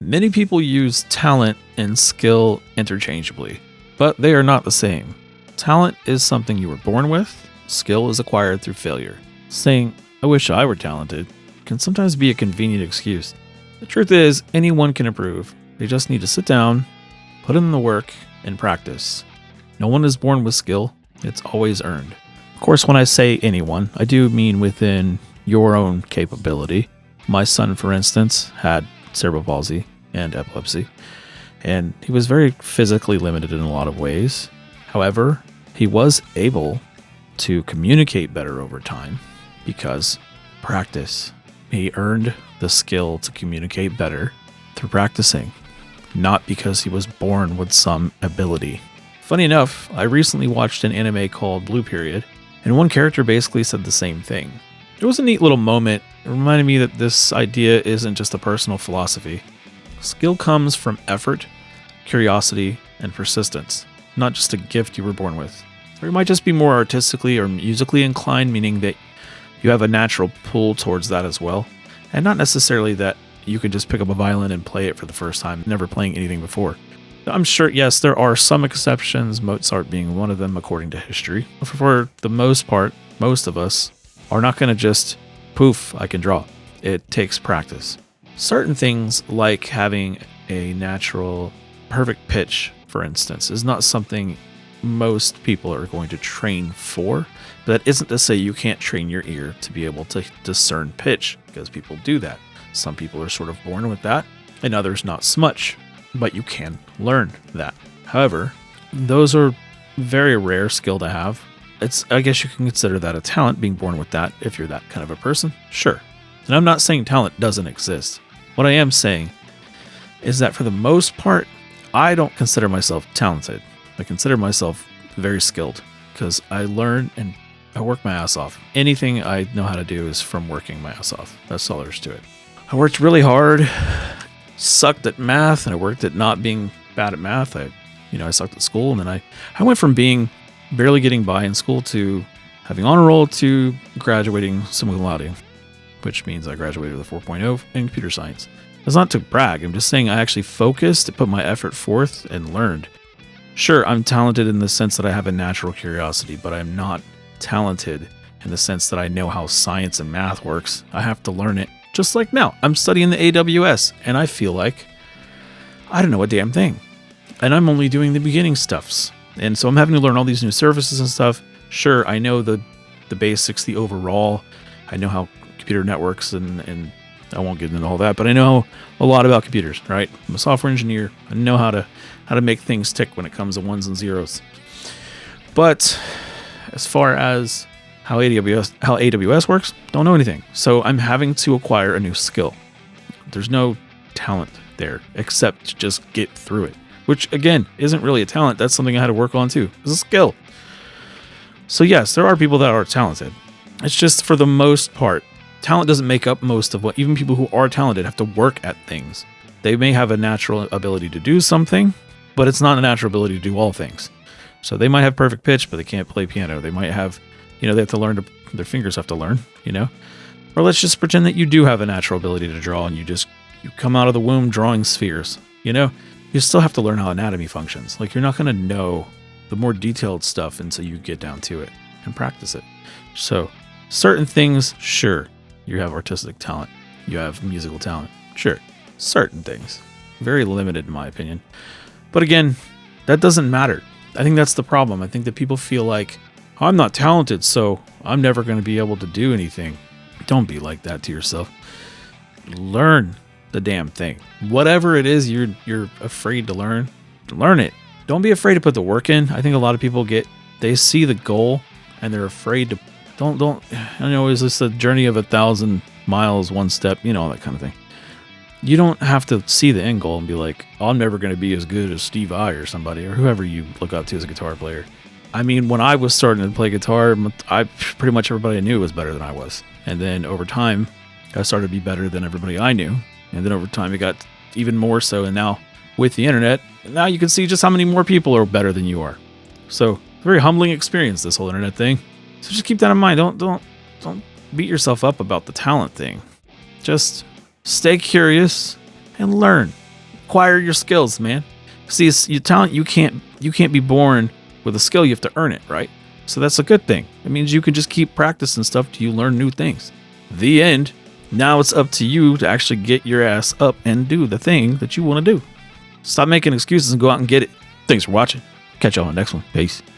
Many people use talent and skill interchangeably, but they are not the same. Talent is something you were born with, skill is acquired through failure. Saying, "I wish I were talented," can sometimes be a convenient excuse. The truth is, anyone can improve. They just need to sit down, put in the work, and practice. No one is born with skill, it's always earned. Of course, when I say anyone, I do mean within your own capability. My son, for instance, had cerebral palsy and epilepsy, and he was very physically limited in a lot of ways. However, he was able to communicate better over time because practice. He earned the skill to communicate better through practicing, not because he was born with some ability. Funny enough, I recently watched an anime called Blue Period, and one character basically said the same thing. It was a neat little moment. It reminded me that this idea isn't just a personal philosophy. Skill comes from effort, curiosity, and persistence, not just a gift you were born with. Or you might just be more artistically or musically inclined, meaning that you have a natural pull towards that as well. And not necessarily that you can just pick up a violin and play it for the first time, never playing anything before. I'm sure, yes, there are some exceptions, Mozart being one of them according to history. But for the most part, most of us are not going to just, poof, I can draw. It takes practice. Certain things like having a natural, perfect pitch, for instance, is not something most people are going to train for. But that isn't to say you can't train your ear to be able to discern pitch, because people do that. Some people are sort of born with that, and others not so much. But you can learn that. However, those are very rare skill to have. I guess you can consider that a talent, being born with that, if you're that kind of a person. Sure. And I'm not saying talent doesn't exist. What I am saying is that for the most part, I don't consider myself talented. I consider myself very skilled because I learn and I work my ass off. Anything I know how to do is from working my ass off. That's all there is to it. I worked really hard, sucked at math, and I worked at not being bad at math. I sucked at school, and then I went from being barely getting by in school to having honor roll to graduating summa cum laude, which means I graduated with a 4.0 in computer science. That's not to brag. I'm just saying I actually focused, put my effort forth, and learned. Sure, I'm talented in the sense that I have a natural curiosity, but I'm not talented in the sense that I know how science and math works. I have to learn it. Just like now, I'm studying the AWS, and I feel like I don't know a damn thing. And I'm only doing the beginning stuffs. And so I'm having to learn all these new services and stuff. Sure, I know the basics, the overall. I know how computer networks and I won't get into all that, but I know a lot about computers, right? I'm a software engineer. I know how to make things tick when it comes to ones and zeros. But as far as how AWS works, don't know anything. So I'm having to acquire a new skill. There's no talent there except to just get through it. Which, again, isn't really a talent. That's something I had to work on, too. It's a skill. So, yes, there are people that are talented. It's just, for the most part, talent doesn't make up most of what... Even people who are talented have to work at things. They may have a natural ability to do something, but it's not a natural ability to do all things. So, they might have perfect pitch, but they can't play piano. They might have... they have to learn their fingers have to learn, Or let's just pretend that you do have a natural ability to draw, and you come out of the womb drawing spheres, You still have to learn how anatomy functions. Like, you're not going to know the more detailed stuff until you get down to it and practice it. So, certain things, sure, you have artistic talent. You have musical talent. Sure. Certain things. Very limited, in my opinion. But again, that doesn't matter. I think that's the problem. I think that people feel like, I'm not talented, so I'm never going to be able to do anything. Don't be like that to yourself. Learn the damn thing. Whatever it is you're afraid to learn it. Don't be afraid to put the work in. I think a lot of people they see the goal and they're afraid to is this a journey of 1,000 miles, one step, all that kind of thing. You don't have to see the end goal and be like, I'm never going to be as good as Steve Vai or somebody or whoever you look up to as a guitar player. I mean, when I was starting to play guitar, pretty much everybody I knew was better than I was. And then over time, I started to be better than everybody I knew. And then over time, it got even more so. And now with the internet, now you can see just how many more people are better than you are. So it's a very humbling experience, this whole internet thing. So just keep that in mind. Don't beat yourself up about the talent thing. Just stay curious and learn. acquire your skills, man. See, it's your talent. You can't be born with a skill. You have to earn it, right? So that's a good thing. It means you can just keep practicing stuff till you learn new things. The end. Now it's up to you to actually get your ass up and do the thing that you want to do. Stop making excuses and go out and get it. Thanks for watching. Catch y'all on the next one. Peace.